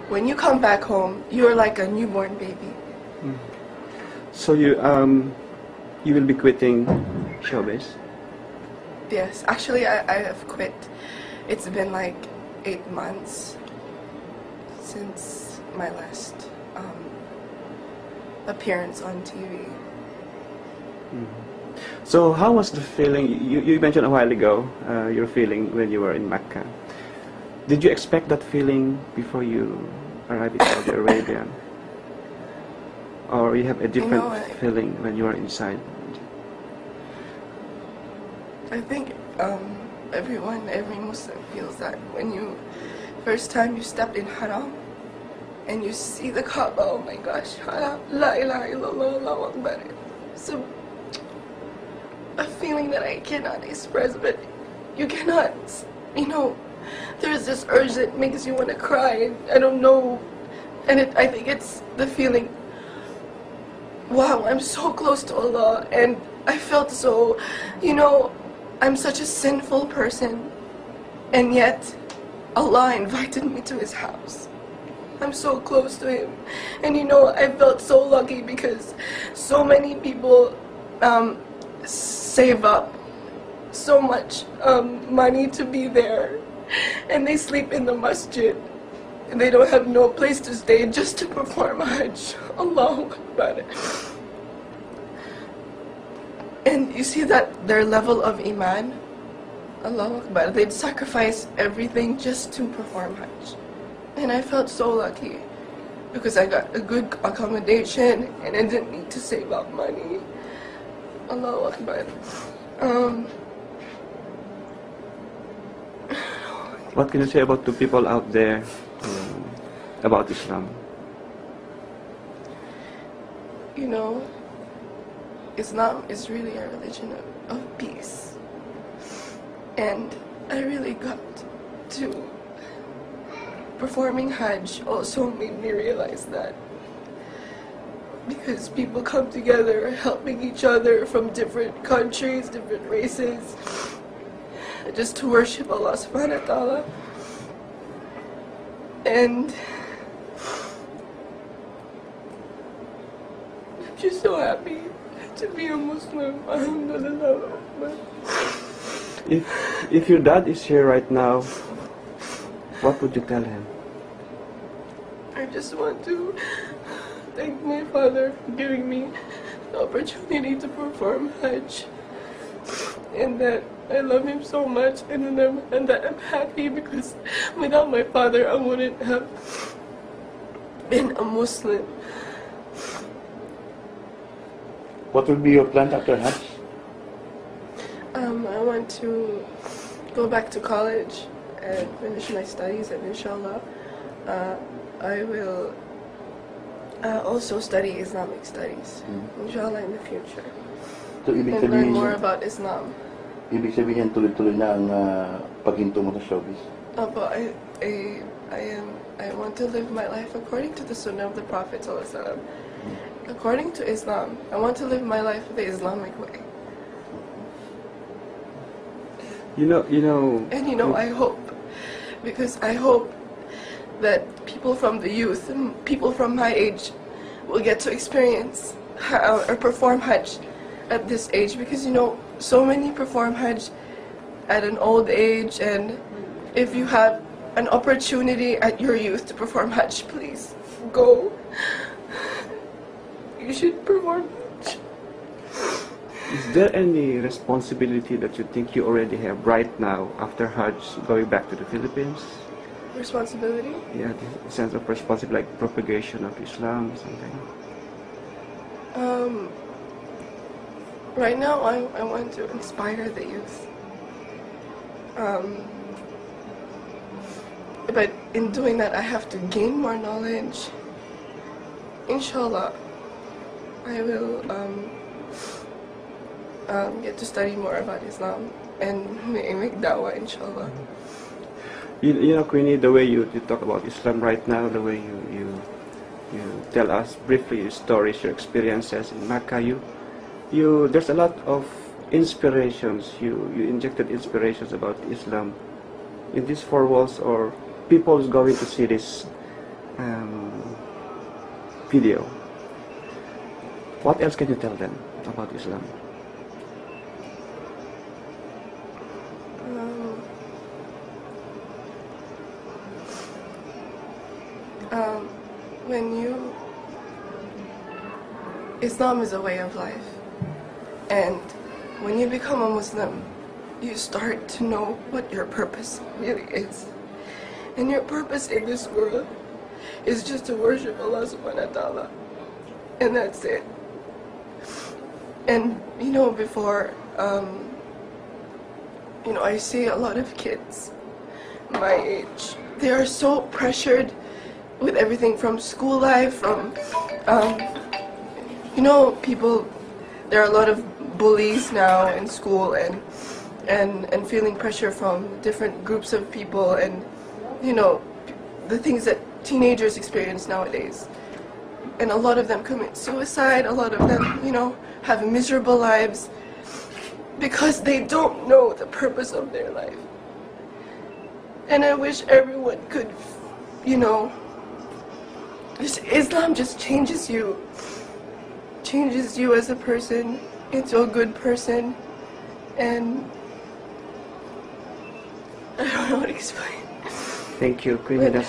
when you come back home, you're like a newborn baby. Mm. So you will be quitting showbiz? Yes, actually I have quit. It's been like 8 months since my last appearance on TV. Mm. So how was the feeling? You mentioned a while ago your feeling when you were in Mecca. Did you expect that feeling before you arrived in Saudi Arabia? Or you have a different feeling when you are inside? I think every Muslim feels that when you first time you stepped in Haram and you see the Kaaba. Oh my gosh, La ilaha illallah, Allahu Akbar. So a feeling that I cannot express, but you cannot, you know, there's this urge that makes you want to cry, and I don't know, and I think it's the feeling, wow, I'm so close to Allah, and I felt so, you know, I'm such a sinful person, and yet Allah invited me to His house. I'm so close to Him, and you know, I felt so lucky because so many people save up so much money to be there, and they sleep in the masjid, and they don't have no place to stay just to perform Hajj. Allahu Akbar. And you see that their level of iman, Allahu Akbar, they'd sacrifice everything just to perform Hajj. And I felt so lucky because I got a good accommodation and I didn't need to save up money. Allahu Akbar. What can you say about the people out there about Islam? You know, Islam is really a religion of peace. And I really got to performing Hajj also made me realize that. Because people come together helping each other from different countries, different races, just to worship Allah subhanahu wa ta'ala. And I'm just so happy to be a Muslim. Alhamdulillah. If your dad is here right now, what would you tell him? I just want to thank my father for giving me the opportunity to perform Hajj, and that I love him so much, and that I'm happy because without my father I wouldn't have been a Muslim. What will be your plan after Hajj? I want to go back to college and finish my studies, and inshallah I will also study Islamic studies, inshallah, in the future. So, ibig and learn sabihin, more about Islam. Ibig sabihin tuloy-tuloy na ang paghinto mo sa showbiz. But I want to live my life according to the Sunnah of the Prophet ﷺ. According to Islam, I want to live my life the Islamic way. You know. And you know, I hope, because I hope that people from the youth, and people from my age, will get to experience or perform Hajj at this age, because you know, so many perform Hajj at an old age, and if you have an opportunity at your youth to perform Hajj, please go. You should perform Hajj. Is there any responsibility that you think you already have right now after Hajj, going back to the Philippines? Responsibility? Yeah, the sense of responsibility, like propagation of Islam, something. Right now, I want to inspire the youth. But in doing that, I have to gain more knowledge. Inshallah, I will get to study more about Islam and make da'wah, inshallah. You know, Queenie, the way you talk about Islam right now, the way you tell us briefly your stories, your experiences in Mecca, there's a lot of inspirations. You injected inspirations about Islam in these four walls, or people is going to see this video. What else can you tell them about Islam? Islam is a way of life, and when you become a Muslim, you start to know what your purpose really is. And your purpose in this world is just to worship Allah subhanahu wa ta'ala, and that's it. And before, I see a lot of kids my age, they are so pressured with everything from school life, from people, there are a lot of bullies now in school, and feeling pressure from different groups of people, and the things that teenagers experience nowadays. And a lot of them commit suicide, a lot of them, have miserable lives because they don't know the purpose of their life. And I wish everyone could, Islam just changes you as a person into a good person, and I don't know how to explain. Thank you, Queenie.